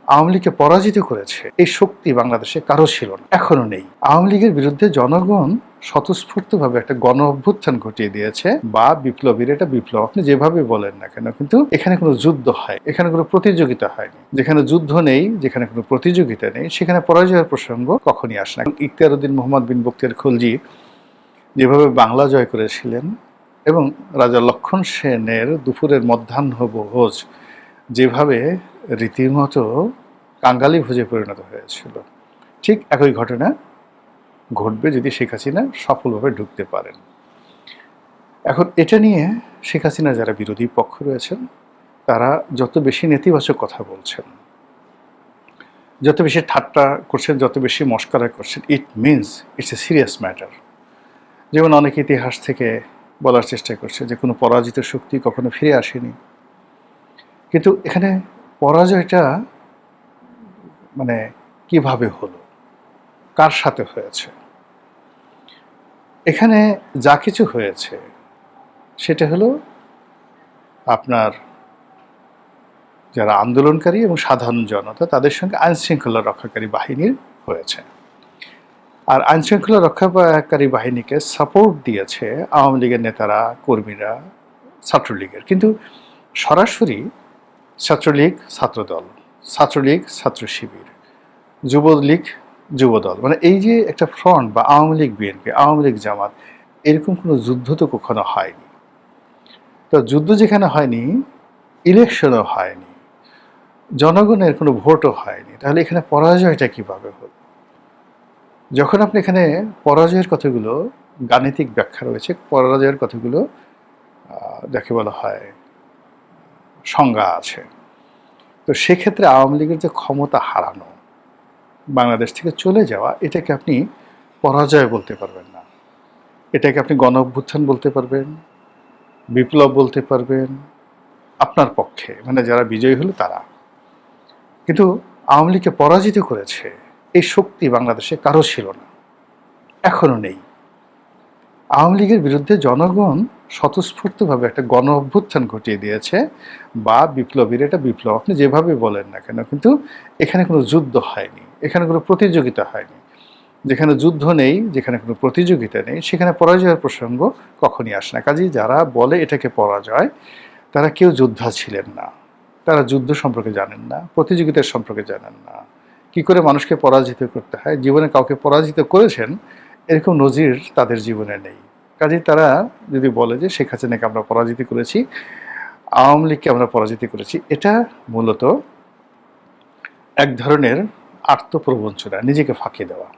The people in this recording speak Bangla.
আওয়ামী লীগকে পরাজিত করেছে এই শক্তি বাংলাদেশে কারো ছিল না, এখনো নেই। আওয়ামী লীগের বিরুদ্ধে জনগণ স্বতঃস্ফূর্তভাবে একটা গণ অভ্যুত্থান ঘটিয়ে দিয়েছে, বা বিপ্লবীর এটা বিপ্লব আপনি যেভাবে বলেন না কেন, কিন্তু এখানে কোনো যুদ্ধ হয়, এখানে কোনো প্রতিযোগিতা হয়নি। যেখানে যুদ্ধ নেই, যেখানে কোনো প্রতিযোগিতা নেই, সেখানে পরাজয়ের প্রসঙ্গ কখনই আসে না। ইখতিয়ার উদ্দিন মোহাম্মদ বিন বখতিয়ার খলজি যেভাবে বাংলা জয় করেছিলেন, এবং রাজা লক্ষণ সেনের দুপুরের মধ্যাহ্ন ভোজ যেভাবে রীতিমতো কাঙ্গালি ভোজে পরিণত হয়েছিল, ঠিক একই ঘটনা ঘটবে যদি শেখ হাসিনা সফলভাবে ঢুকতে পারেন। এখন এটা নিয়ে শেখ হাসিনা যারা বিরোধী পক্ষ রয়েছেন, তারা যত বেশি নেতিবাচক কথা বলছেন, যত বেশি ঠাট্টা করছেন, যত বেশি মস্করা করছেন, it means it's a serious matter. যেমন অনেক ইতিহাস থেকে বলার চেষ্টা করছে যে কোনো পরাজিত শক্তি কখনো ফিরে আসেনি, কিন্তু এখানে পরাজয়টা মানে কিভাবে হলো, কার সাথে হয়েছে? এখানে যা কিছু হয়েছে সেটা হলো আপনার যারা আন্দোলনকারী এবং সাধারণ জনতা, তাদের সঙ্গে আইনশৃঙ্খলা রক্ষাকারী বাহিনীর হয়েছে। আর আইনশৃঙ্খলা রক্ষাকারী বাহিনীকে সাপোর্ট দিয়েছে আওয়ামী লীগের নেতারা, কর্মীরা, ছাত্রলীগের। কিন্তু সরাসরি ছাত্রলীগ ছাত্রদল, ছাত্রলীগ ছাত্র শিবির, যুবলীগ যুবদল, মানে এই যে একটা ফ্রন্ট, বা আওয়ামী লীগ বিএনপি, আওয়ামী লীগ জামাত, এরকম কোনো যুদ্ধ তো কখনো হয়নি। তো যুদ্ধ যেখানে হয়নি, ইলেকশনও হয়নি, জনগণের কোনো ভোটও হয়নি, তাহলে এখানে পরাজয়টা কিভাবে হলো? যখন আপনি এখানে পরাজয়ের কথাগুলো, গাণিতিক ব্যাখ্যা রয়েছে, পরাজয়ের কথাগুলো যাকে বলা হয় সংজ্ঞা আছে, তো সেক্ষেত্রে আওয়ামী লীগের যে ক্ষমতা হারানো, বাংলাদেশ থেকে চলে যাওয়া, এটাকে আপনি পরাজয় বলতে পারবেন না। এটাকে আপনি গণ অভ্যুত্থান বলতে পারবেন, বিপ্লব বলতে পারবেন আপনার পক্ষে, মানে যারা বিজয়ী হলো তারা। কিন্তু আওয়ামী লীগকে পরাজিত করেছে এই শক্তি বাংলাদেশে কারো ছিল না, এখনো নেই। আওয়ামী লীগের বিরুদ্ধে জনগণ স্বতঃস্ফূর্তভাবে একটা গণ অভ্যুত্থান ঘটিয়ে দিয়েছে, বা বিপ্লবীর এটা বিপ্লব আপনি যেভাবে বলেন না কেন, কিন্তু এখানে কোনো যুদ্ধ হয়নি, এখানে কোনো প্রতিযোগিতা হয়নি। যেখানে যুদ্ধ নেই, যেখানে কোনো প্রতিযোগিতা নেই, সেখানে পরাজয়ের প্রসঙ্গ কখনই আসে না। কাজেই যারা বলে এটাকে পরাজয়, তারা কেউ যোদ্ধা ছিলেন না, তারা যুদ্ধ সম্পর্কে জানেন না, প্রতিযোগিতার সম্পর্কে জানেন না, কি করে মানুষকে পরাজিত করতে হয়। জীবনে কাউকে পরাজিত করেছেন এরকম নজির তাদের জীবনে নেই। কাজেই তারা যদি বলে যে শেখ হাসিনাকে আমরা পরাজিত করেছি, আওয়ামী লীগকে আমরা পরাজিত করেছি, এটা মূলত এক ধরনের আত্মপ্রবঞ্চনা, নিজেকে ফাঁকি দেওয়া।